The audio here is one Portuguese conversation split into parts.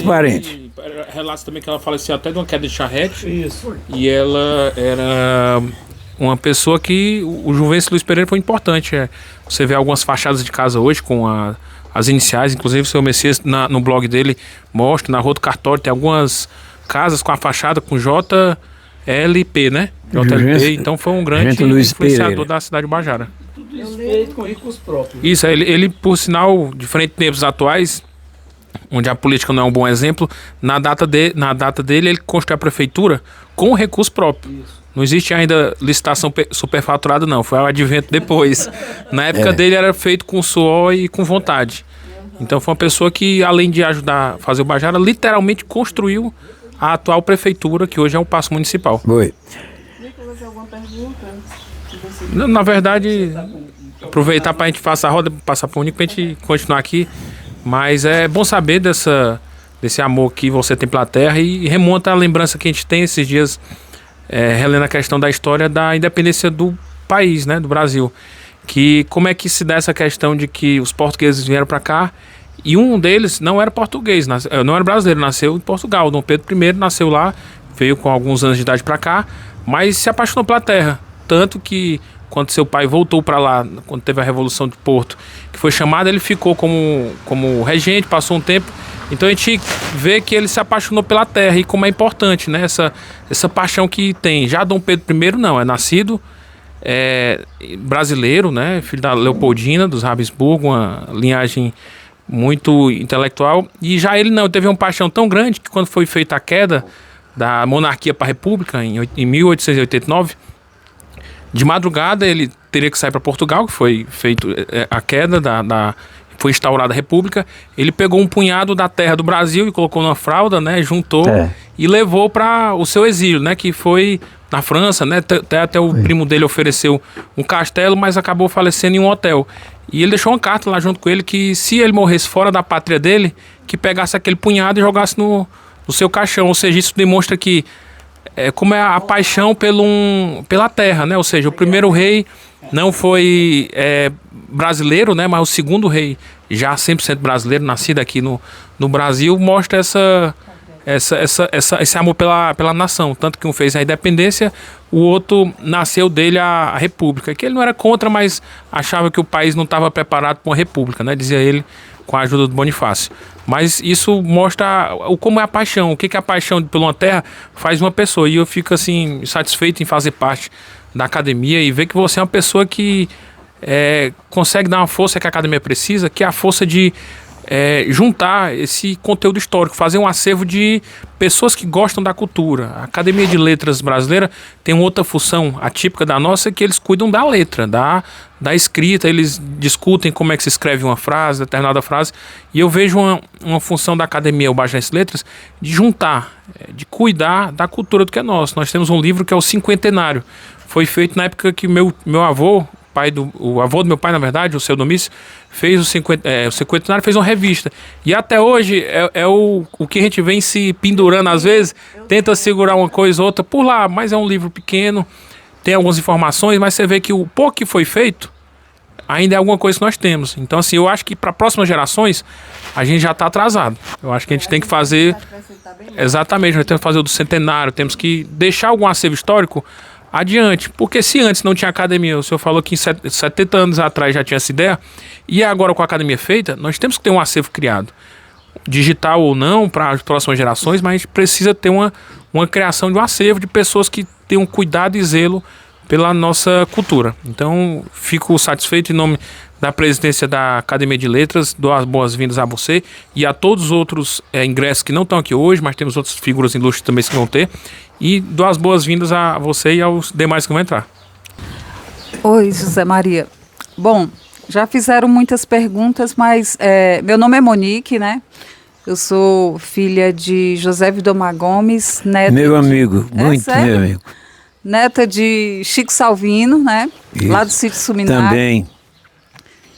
Parente. Relatos também que ela faleceu até de uma queda de charrete. Isso. E ela era uma pessoa que o Juvencio Luiz Pereira foi importante. Você vê algumas fachadas de casa hoje com as iniciais, inclusive o seu Messias no blog dele mostra, na Rua do Cartório tem algumas casas com a fachada com JLP, né? JLP, então foi um grande influenciador da cidade de Ubajara. Tudo isso feito com recursos próprios. Isso, ele, por sinal, diferente de tempos atuais, onde a política não é um bom exemplo, na data dele ele construiu a prefeitura com recurso próprio. Isso. Não existe ainda licitação superfaturada, não. Foi o advento depois. Na época dele era feito com suor e com vontade. Então foi uma pessoa que, além de ajudar a fazer o Ubajara, literalmente construiu a atual prefeitura, que hoje é um paço municipal. Oi. Fazer alguma pergunta? Na verdade, aproveitar para a gente passar a roda, passar para o Nico, para a gente continuar aqui. Mas é bom saber desse amor que você tem pela terra e remonta a lembrança que a gente tem esses dias, relendo a questão da história da independência do país, né, do Brasil. Que como é que se dá essa questão de que os portugueses vieram para cá e um deles não era português, não era brasileiro, nasceu em Portugal. Dom Pedro I nasceu lá, veio com alguns anos de idade para cá, mas se apaixonou pela terra. Tanto que quando seu pai voltou para lá, quando teve a Revolução de Porto, que foi chamado, ele ficou como regente, passou um tempo. Então a gente vê que ele se apaixonou pela terra e como é importante, né? Essa paixão que tem. Já Dom Pedro I não, é nascido brasileiro, né? Filho da Leopoldina, dos Habsburgo, uma linhagem muito intelectual. E já ele não, teve uma paixão tão grande que quando foi feita a queda da monarquia para a república, em 1889, de madrugada ele teria que sair para Portugal, que foi feito a queda foi instaurada a república. Ele pegou um punhado da terra do Brasil e colocou numa fralda, né, juntou e levou para o seu exílio, né, que foi na França, né, até o primo dele ofereceu um castelo, mas acabou falecendo em um hotel. E ele deixou uma carta lá junto com ele que se ele morresse fora da pátria dele, que pegasse aquele punhado e jogasse no seu caixão. Ou seja, isso demonstra que como é a paixão pela terra, né? Ou seja, o primeiro rei não foi brasileiro, né? Mas o segundo rei, já 100% brasileiro, nascido aqui no Brasil, mostra esse amor pela nação. Tanto que um fez a independência, o outro nasceu dele a república. Que ele não era contra, mas achava que o país não estava preparado para uma república, né? Dizia ele, com a ajuda do Bonifácio. Mas isso mostra como é a paixão, o que a paixão por uma terra faz uma pessoa. E eu fico assim, satisfeito em fazer parte da academia e ver que você é uma pessoa que consegue dar uma força que a academia precisa, que é a força de juntar esse conteúdo histórico, fazer um acervo de pessoas que gostam da cultura. A Academia de Letras Brasileira tem uma outra função atípica da nossa, que eles cuidam da letra, da escrita, eles discutem como é que se escreve uma frase, determinada frase, e eu vejo uma função da Academia Ubajarense de Letras de juntar, de cuidar da cultura do que é nosso. Nós temos um livro que é o Cinquentenário, foi feito na época que meu avô, o avô do meu pai, na verdade, o seu Domício, fez o cinquentenário, fez uma revista. E até hoje o que a gente vem se pendurando às vezes, tenta segurar uma coisa ou outra por lá, mas é um livro pequeno, tem algumas informações, mas você vê que o pouco que foi feito ainda é alguma coisa que nós temos. Então, assim, eu acho que para próximas gerações a gente já está atrasado. Eu acho que a gente tem que fazer. Exatamente, nós temos que fazer o do centenário, temos que deixar algum acervo histórico adiante, porque se antes não tinha academia, o senhor falou que em 70 anos atrás já tinha essa ideia, e agora com a academia feita, nós temos que ter um acervo criado, digital ou não, para as próximas gerações, mas a gente precisa ter uma criação de um acervo de pessoas que tenham cuidado e zelo pela nossa cultura. Então, fico satisfeito em nome da presidência da Academia de Letras, dou as boas-vindas a você e a todos os outros ingressos que não estão aqui hoje, mas temos outras figuras ilustres também que vão ter, e dou as boas-vindas a você e aos demais que vão entrar. Oi, José Maria. Bom, já fizeram muitas perguntas, mas meu nome é Monique, né? Eu sou filha de José Vidomar Gomes, neta meu amigo, muito meu amigo. Neta de Chico Salvino, né? Isso. Lá do Sítio Suminar. Também.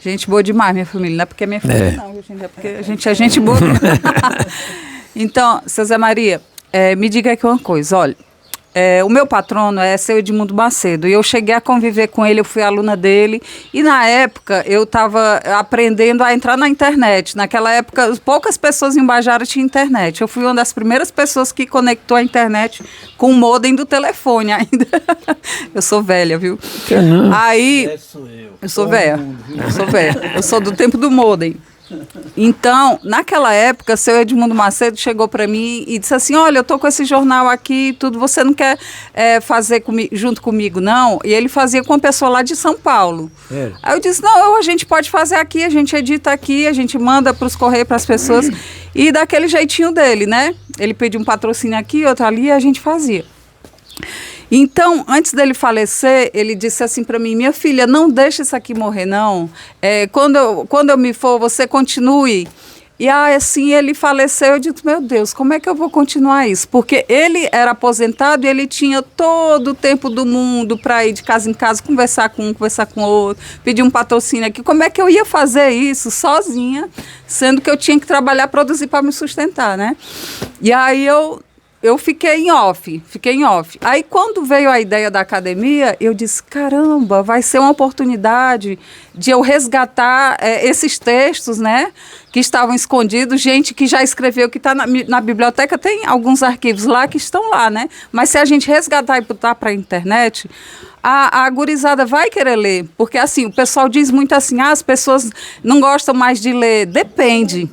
Gente boa demais, minha família. Não é porque é minha família, não, gente, é porque a gente é gente boa. Então, seu Zé Maria, me diga aqui uma coisa. Olha, o meu patrono é seu Edmundo Macedo, e eu cheguei a conviver com ele, eu fui aluna dele, e na época eu estava aprendendo a entrar na internet. Naquela época, poucas pessoas em Bajara tinham internet. Eu fui uma das primeiras pessoas que conectou a internet com o modem do telefone ainda. Eu sou velha, viu? Aí, eu sou velha, eu sou do tempo do modem. Então, naquela época, seu Edmundo Macedo chegou para mim e disse assim, olha, eu tô com esse jornal aqui e tudo, você não quer fazer junto comigo, não? E ele fazia com uma pessoa lá de São Paulo. Aí eu disse, não, a gente pode fazer aqui, a gente edita aqui, a gente manda para os correios, para as pessoas, e daquele jeitinho dele, né? Ele pediu um patrocínio aqui, outro ali, e a gente fazia. Então, antes dele falecer, ele disse assim para mim, minha filha, não deixe isso aqui morrer, não. Quando eu me for, você continue. E assim ele faleceu, eu disse, meu Deus, como é que eu vou continuar isso? Porque ele era aposentado e ele tinha todo o tempo do mundo para ir de casa em casa, conversar com um, conversar com outro, pedir um patrocínio aqui. Como é que eu ia fazer isso sozinha, sendo que eu tinha que trabalhar, produzir para me sustentar, né? E aí eu fiquei em off. Aí, quando veio a ideia da academia, eu disse, caramba, vai ser uma oportunidade de eu resgatar esses textos, né, que estavam escondidos, gente que já escreveu, que está na biblioteca, tem alguns arquivos lá que estão lá, né, mas se a gente resgatar e botar para a internet, a gurizada vai querer ler, porque, assim, o pessoal diz muito assim, as pessoas não gostam mais de ler, depende.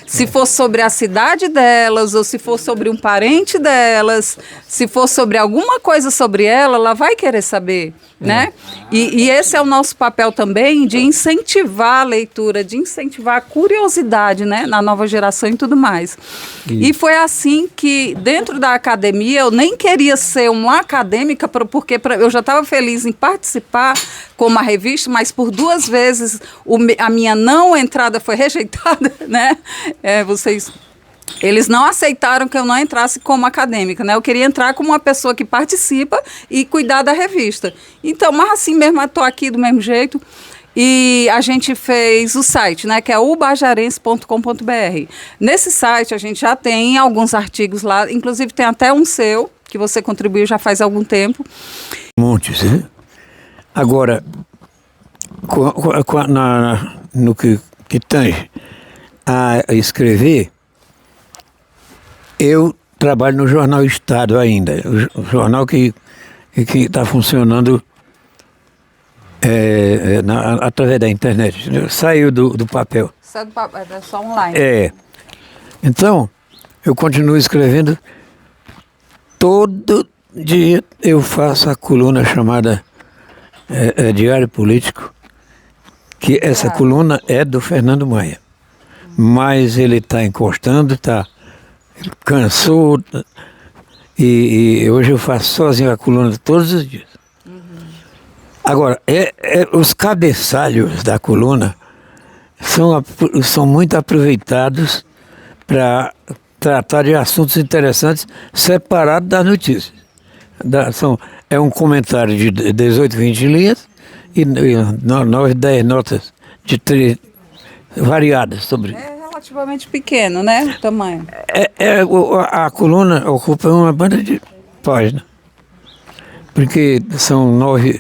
Se for sobre a cidade delas, ou se for sobre um parente delas, se for sobre alguma coisa sobre ela vai querer saber, né? E esse é o nosso papel também, de incentivar a leitura, de incentivar a curiosidade, né? Na nova geração e tudo mais. E foi assim que, dentro da academia, eu nem queria ser uma acadêmica, porque eu já estava feliz em participar com uma revista, mas por 2 vezes a minha não entrada foi rejeitada, né? Eles não aceitaram que eu não entrasse como acadêmica, né? Eu queria entrar como uma pessoa que participa e cuidar da revista. Então, mas assim mesmo, eu estou aqui do mesmo jeito. E a gente fez o site, né, que é obajarense.com.br. Nesse site a gente já tem alguns artigos lá, inclusive tem até um seu, que você contribuiu já faz algum tempo. Montes, né? Agora, no que tange a escrever, eu trabalho no Jornal Estado ainda, o jornal que está funcionando através da internet, saiu do papel. Isso do papel, é só online. Então, eu continuo escrevendo, todo dia eu faço a coluna chamada Diário Político, que essa coluna é do Fernando Maia, mas ele está encostando, ele cansou, e hoje eu faço sozinho a coluna todos os dias. Agora, os cabeçalhos da coluna são muito aproveitados para tratar de assuntos interessantes separados das notícias. É um comentário de 18, 20 linhas e 9, 10 notas de 3 variadas sobre. É relativamente pequeno, né, o tamanho? A coluna ocupa uma banda de páginas, porque são 9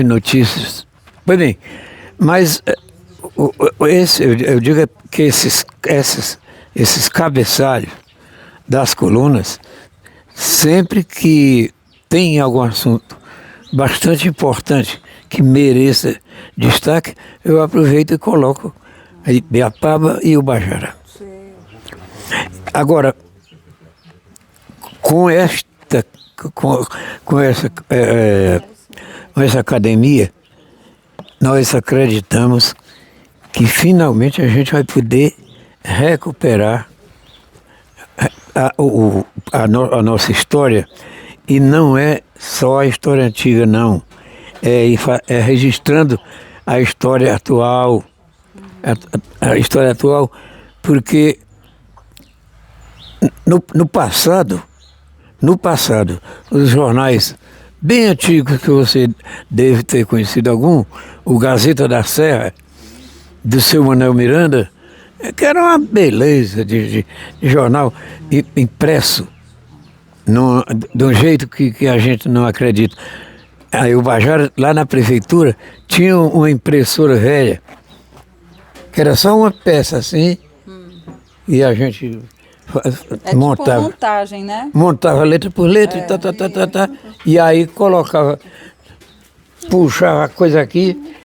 notícias. Pois bem, mas eu digo que esses cabeçalhos das colunas, sempre que tem algum assunto bastante importante que mereça destaque, eu aproveito e coloco a Ibiapaba e o Bajara. Agora, com essa academia, nós acreditamos que finalmente a gente vai poder recuperar a nossa história, e não é só a história antiga, não. É registrando a história atual, porque no passado, os jornais bem antigos que você deve ter conhecido algum, o Gazeta da Serra, do seu Manuel Miranda, que era uma beleza de jornal impresso. de um jeito que a gente não acredita. Aí o Bajara, lá na prefeitura, tinha uma impressora velha, que era só uma peça assim, e a gente montava. Tipo montagem, né? Montava letra por letra, e aí colocava, puxava a coisa aqui